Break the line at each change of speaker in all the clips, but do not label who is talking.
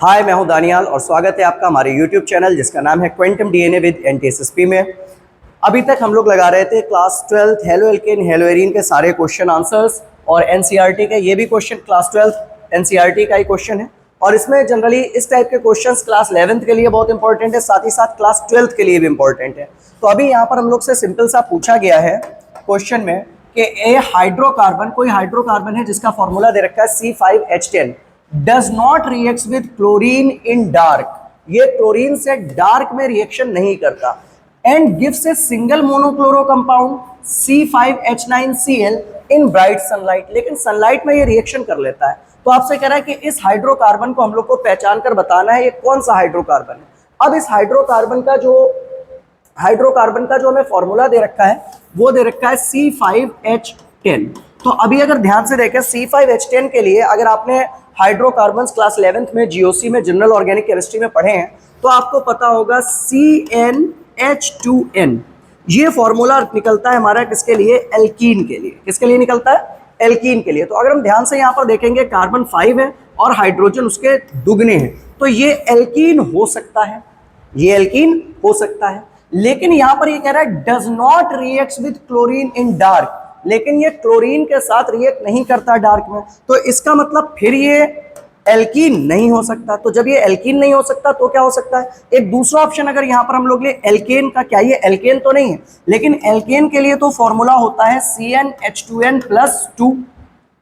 हाय, मैं हूं दानियाल और स्वागत है आपका हमारे YouTube चैनल जिसका नाम है क्वांटम डीएनए विद एनटीएसएसपी में। अभी तक हम लोग लगा रहे थे class 12 halo alkane hello arene के सारे क्वेश्चन आंसर्स और एनसीईआरटी के ये भी क्वेश्चन क्लास 12 एनसीईआरटी का ही क्वेश्चन है। और इसमें जनरली इस टाइप के क्वेश्चंस क्लास 11th के लिए बहुत इंपॉर्टेंट है, साथ ही साथ क्लास 12th के लिए भी इंपॉर्टेंट है। तो अभी यहाँ पर हम लोग से सिंपल सा पूछा गया है क्वेश्चन में कि ए हाइड्रोकार्बन, कोई हाइड्रोकार्बन है जिसका फॉर्मूला दे रखा है C5H10 does not react with chlorine in dark, ये क्लोरीन से डार्क में रिएक्शन नहीं करता, and gives A single monochloro compound C5H9Cl in bright sunlight, लेकिन सनलाइट में ये रिएक्शन कर लेता है। तो आपसे कह रहा है कि इस हाइड्रोकार्बन को हम लोग को पहचान कर बताना है ये कौन सा हाइड्रोकार्बन है। अब इस हाइड्रोकार्बन का जो हमें फॉर्मूला दे रखा है वो दे रखा है C5H10। तो अभी अगर ध्यान से देखें C5H10 के लिए अगर आपने हाइड्रोकार्बन्स क्लास 11th में जीओसी में जनरल ऑर्गेनिक केमिस्ट्री में पढ़े हैं तो आपको पता होगा CnH2n, ये फॉर्मूला निकलता है हमारा किसके लिए, एल्कीन के लिए। किसके लिए निकलता है, एल्कीन के लिए। तो अगर हम ध्यान से यहाँ पर देखेंगे कार्बन 5 है और हाइड्रोजन उसके दुगने हैं, तो ये एल्कीन हो सकता है, ये एल्कीन हो सकता है। लेकिन यहाँ पर ये कह रहा है does not react with chlorine in dark, लेकिन ये क्लोरीन के साथ रिएक्ट नहीं करता डार्क में, तो इसका मतलब फिर ये एल्कीन नहीं हो सकता। तो जब ये एल्कीन नहीं हो सकता तो क्या हो सकता है, एक दूसरा ऑप्शन अगर यहां पर हम लोग ले एल्केन का, क्या ये एल्केन तो नहीं है, लेकिन एल्केन के लिए तो फॉर्मूला होता है CnH2n+2।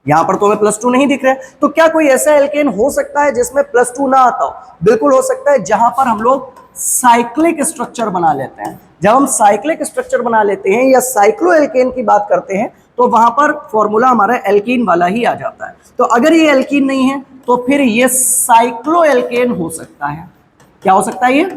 यहां पर तो हमें +2 नहीं दिख रहा है, तो क्या कोई ऐसा एल्केन हो सकता है जिसमें +2 ना आता हो? बिल्कुल हो सकता है, जहां पर हम लोग साइक्लिक स्ट्रक्चर बना लेते हैं। जब हम साइक्लिक स्ट्रक्चर बना लेते हैं या साइक्लो एल्केन की बात करते हैं तो वहां पर फॉर्मूला हमारा एल्कीन वाला ही आ जाता है। तो अगर ये एल्कीन नहीं है तो फिर ये साइक्लो एल्केन हो सकता है। क्या हो सकता है, ये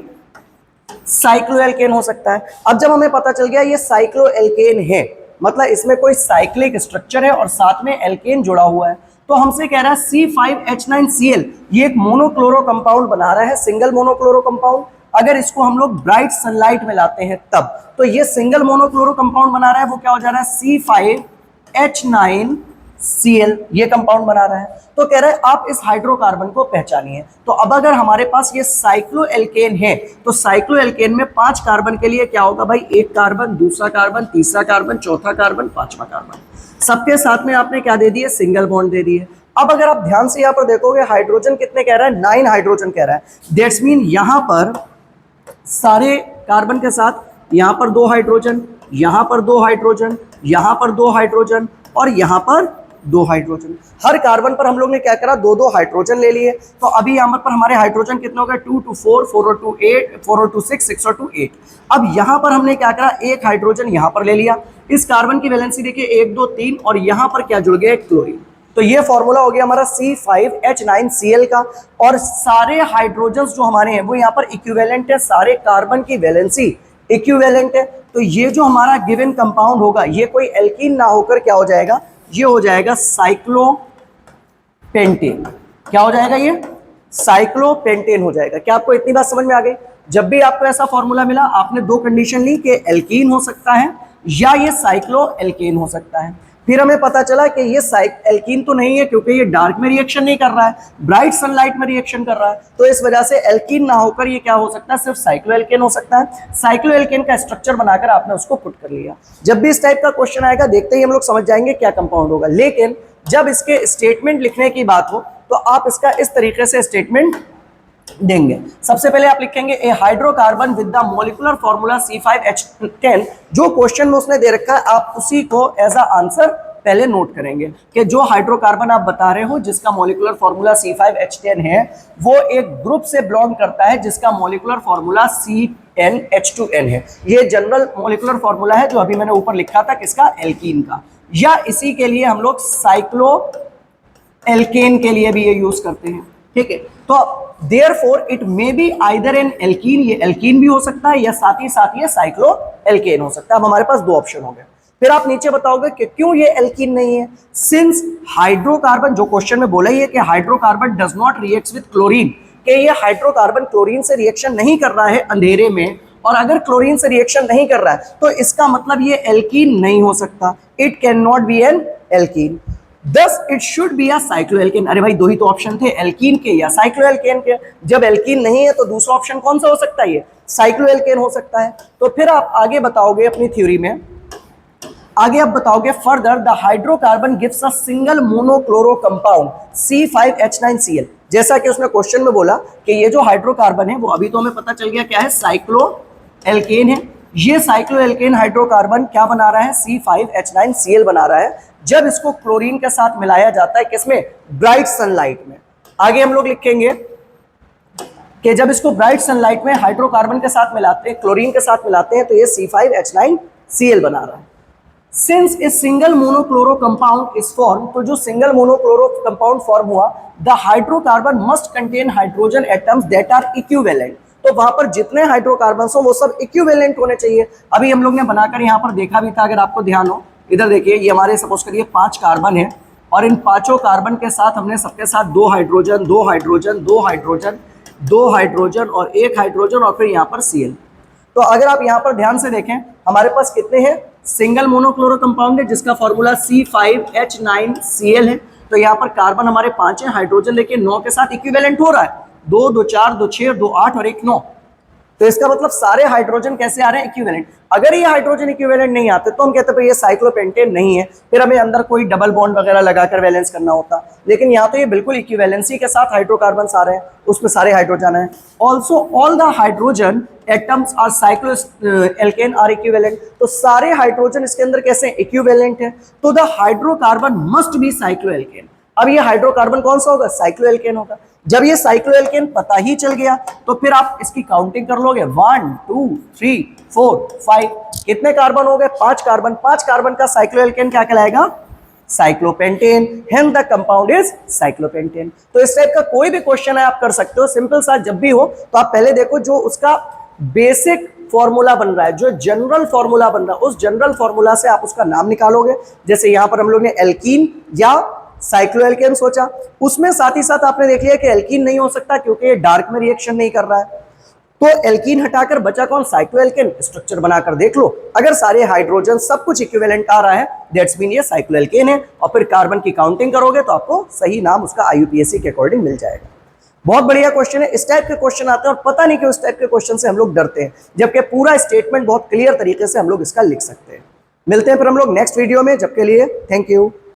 साइक्लो एल्केन हो सकता है। अब जब हमें पता चल गया ये साइक्लो एल्केन है, मतलब इसमें कोई साइक्लिक स्ट्रक्चर है और साथ में एल्केन जुड़ा हुआ है, तो हमसे कह रहा है C5H9Cl, ये एक मोनोक्लोरो कंपाउंड बना रहा है, सिंगल मोनोक्लोरो कंपाउंड। अगर इसको हम लोग ब्राइट सनलाइट में लाते हैं तब तो ये सिंगल मोनोक्लोरो कंपाउंड बना रहा है, वो क्या हो जा रहा है C5H9Cl, ये कंपाउंड बना रहा है। तो कह रहा है आप इस हाइड्रोकार्बन को पहचानिए। तो अब अगर हमारे पास ये साइक्लो एल्केन है तो साइक्लो एल्केन में 5 कार्बन के लिए क्या होगा भाई, एक कार्बन, दूसरा कार्बन, तीसरा कार्बन, चौथा कार्बन, पांचवा कार्बन, सबके साथ में आपने क्या दे दिए, सिंगल बॉन्ड दे दिए। अब अगर आप ध्यान से यहाँ पर देखोगे हाइड्रोजन कितने कह रहा है, 9 हाइड्रोजन कह रहा है। दैट्स मीन यहां पर सारे कार्बन के साथ यहां पर 2 हाइड्रोजन, यहां पर 2 हाइड्रोजन, यहां पर 2 हाइड्रोजन और यहां पर 2 हाइड्रोजन। हर कार्बन पर हम लोग ने क्या करा, 2-2 हाइड्रोजन ले लिए। तो अभी यहां पर हमारे हाइड्रोजन कितने हो गए, 2 2 4, 4 और 2 8, 4 और 2 6, 6 और 2 8। अब यहां पर हमने क्या करा, एक हाइड्रोजन यहां पर ले लिया। इस कार्बन की वैलेंसी देखिए 1 2 3 और यहां पर क्या जुड़ गया, क्लोरीन। तो ये फॉर्मूला हो गया हमारा C5H9Cl का। और सारे हाइड्रोजन्स जो हमारे हैं वो यहाँ पर इक्विवेलेंट है, सारे कार्बन की वैलेंसी इक्विवेलेंट है। तो ये जो हमारा गिवन कंपाउंड होगा ये कोई एल्कीन ना होकर क्या हो जाएगा, ये हो जाएगा साइक्लोपेंटेन। क्या हो जाएगा, ये साइक्लोपेंटेन हो जाएगा। क्या आपको इतनी बात समझ में आ गई? जब भी आपको ऐसा फॉर्मूला मिला आपने 2 कंडीशन ली कि एल्कीन हो सकता है या ये साइक्लो एल्केन हो सकता है। फिर हमें पता चला कि ये एल्कीन तो नहीं है क्योंकि ये डार्क में रिएक्शन नहीं कर रहा है, ब्राइट सनलाइट में रिएक्शन कर रहा है। तो इस वजह से एल्कीन ना होकर ये क्या हो सकता है, सिर्फ साइक्लो एल्केन हो सकता है। साइक्लो एल्केन का स्ट्रक्चर बनाकर आपने उसको पुट कर लिया। जब भी इस टाइप का क्वेश्चन आएगा देखते ही हम लोग समझ जाएंगे क्या कंपाउंड होगा। लेकिन जब इसके स्टेटमेंट लिखने की बात हो तो आप इसका इस तरीके से स्टेटमेंट देंगे। सबसे पहले आप लिखेंगे a hydrocarbon with the molecular formula C5H10। जो क्वेश्चन में उसने दे रखा है आप उसी को एज अ आंसर पहले नोट करेंगे कि जो हाइड्रोकार्बन आप बता रहे हो जिसका मॉलिक्यूलर फॉर्मूला C5H10 है वो एक ग्रुप से बिलोंग करता है जिसका मॉलिक्यूलर फॉर्मूला CnH2n है। ये जनरल मॉलिक्यूलर फॉर्मूला है जो अभी मैंने ऊपर लिखा था किसका, एल्कीन का। या इसी के लिए हम लोग साइक्लो एल्केन के लिए भी ये यूज करते हैं, ठीक है। तो therefore it may be either an alkene, ये एल्कीन भी हो सकता है या साथ ही ये साइक्लो एल्केन हो सकता है। अब हमारे पास 2 ऑप्शन हो गए। फिर आप नीचे बताओगे कि क्यों ये एल्कीन नहीं है। सिंस हाइड्रोकार्बन, जो क्वेश्चन में बोला ही है कि hydrocarbon does not react with chlorine, कि ये हाइड्रोकार्बन क्लोरीन से रिएक्शन नहीं कर रहा है अंधेरे में, और अगर क्लोरीन से रिएक्शन नहीं कर रहा है तो इसका मतलब ये एल्कीन नहीं हो सकता, it can not be N alkene. Thus it should be a cycloalkane. अरे भाई दो ही तो ऑप्शन थे, एल्कीन के या साइक्लोएल्केन के। जब एल्कीन नहीं है तो दूसरा ऑप्शन कौन सा हो सकता है? ये साइक्लोएल्केन हो सकता है। तो फिर आप आगे बताओगे अपनी थ्योरी में, आगे आप बताओगे further the hydrocarbon gives a single monochloro compound C5H9Cl। जैसा कि उसने क्वेश्चन में बोला कि ये जो हाइड्रोकार्बन है वो अभी तो हमें पता चल गया क्या है, साइक्लोएल्केन है। ये साइक्लोएल्केन हाइड्रोकार्बन क्या बना रहा है? C5H9Cl बना रहा है। जब इसको क्लोरीन के साथ मिलाया जाता है किसमें? ब्राइट सनलाइट में। आगे हम लोग लिखेंगे कि जब इसको ब्राइट सनलाइट में हाइड्रोकार्बन के साथ मिलाते हैं, क्लोरीन के साथ मिलाते हैं, तो ये C5H9Cl बना रहा है। Since a single monochloro compound is form, तो जो सिंगल मोनोक्लोरो कंपाउंड फॉर्म हुआ, the hydrocarbon must contain hydrogen atoms that are equivalent. तो वहां पर जितने हाइड्रोकार्बन हो वो सब इक्विवेलेंट होने चाहिए। अभी हम लोग ने बनाकर यहाँ पर देखा भी था, अगर आपको ध्यान हो, इधर देखिए, ये हमारे सपोज करिए 5 कार्बन है और इन पांचों कार्बन के साथ हमने सबके साथ 2 हाइड्रोजन 2 हाइड्रोजन 2 हाइड्रोजन 2 हाइड्रोजन और 1 हाइड्रोजन और फिर यहाँ पर Cl। तो अगर आप यहाँ पर ध्यान से देखें, हमारे पास कितने हैं? सिंगल मोनोक्लोरो कंपाउंड है जिसका फॉर्मूला C5H9Cl है। तो यहाँ पर कार्बन हमारे 5 है, हाइड्रोजन लेके 9 के साथ इक्विवेलेंट हो रहा है, 2 2 4 2 6 2 8 और 1 9। तो इसका मतलब सारे हाइड्रोजन कैसे आ रहे हैं? इक्विवेलेंट। अगर ये हाइड्रोजन इक्विवेलेंट नहीं आते तो हम कहते हैं ये साइक्लोपेंटेन नहीं है, फिर हमें अंदर कोई डबल बॉन्ड वगैरह लगाकर वैलेंस करना होता। लेकिन यहाँ तो ये बिल्कुल इक्विवेलेंसी के साथ हाइड्रोकार्बन आ रहे हैं, उसमें सारे हाइड्रोजन हैं। Also all the hydrogen atoms are cycloalkane are equivalent. तो सारे हाइड्रोजन इसके अंदर कैसे इक्विवेलेंट है, तो the hydrocarbon must be cycloalkane. अब ये हाइड्रोकार्बन कौन सा होगा? साइक्लोएल्केन होगा। जब ये साइक्लोएल्केन पता ही चल गया तो फिर आप इसकी काउंटिंग कर लोगे, 1 2 3 4 5। कितने कार्बन हो गए? 5 कार्बन। 5 कार्बन का साइक्लोएल्केन क्या कहलाएगा? Cyclopentane. Hence the compound is cyclopentane. तो इस टाइप का कोई भी क्वेश्चन है आप कर सकते हो, सिंपल सा जब भी हो तो आप पहले देखो जो उसका बेसिक फॉर्मूला बन रहा है, जो जनरल फॉर्मूला बन रहा है, उस जनरल फॉर्मूला से आप उसका नाम निकालोगे। जैसे यहां पर हम लोग ने एल्कीन या साइक्लोएल्केन सोचा, उसमें साथ ही साथ आपने देख लिया कि एल्कीन नहीं हो सकता क्योंकि ये डार्क में रिएक्शन नहीं कर रहा है। तो एल्कीन हटाकर बचा कौन? साइक्लोएल्केन। स्ट्रक्चर बनाकर देख लो, अगर सारे हाइड्रोजन सब कुछ इक्विवेलेंट आ रहा है, दैट्स मीन ये साइक्लोएल्केन है। और फिर कार्बन की काउंटिंग करोगे तो आपको सही नाम उसका IUPAC के अकॉर्डिंग मिल जाएगा। बहुत बढ़िया क्वेश्चन है। इस टाइप के क्वेश्चन आते हैं और पता नहीं क्यों इस टाइप के क्वेश्चन से हम लोग डरते हैं, जबकि पूरा स्टेटमेंट बहुत क्लियर तरीके से हम लोग इसका लिख सकते हैं। मिलते हैं फिर हम लोग नेक्स्ट वीडियो में, जब के लिए थैंक यू।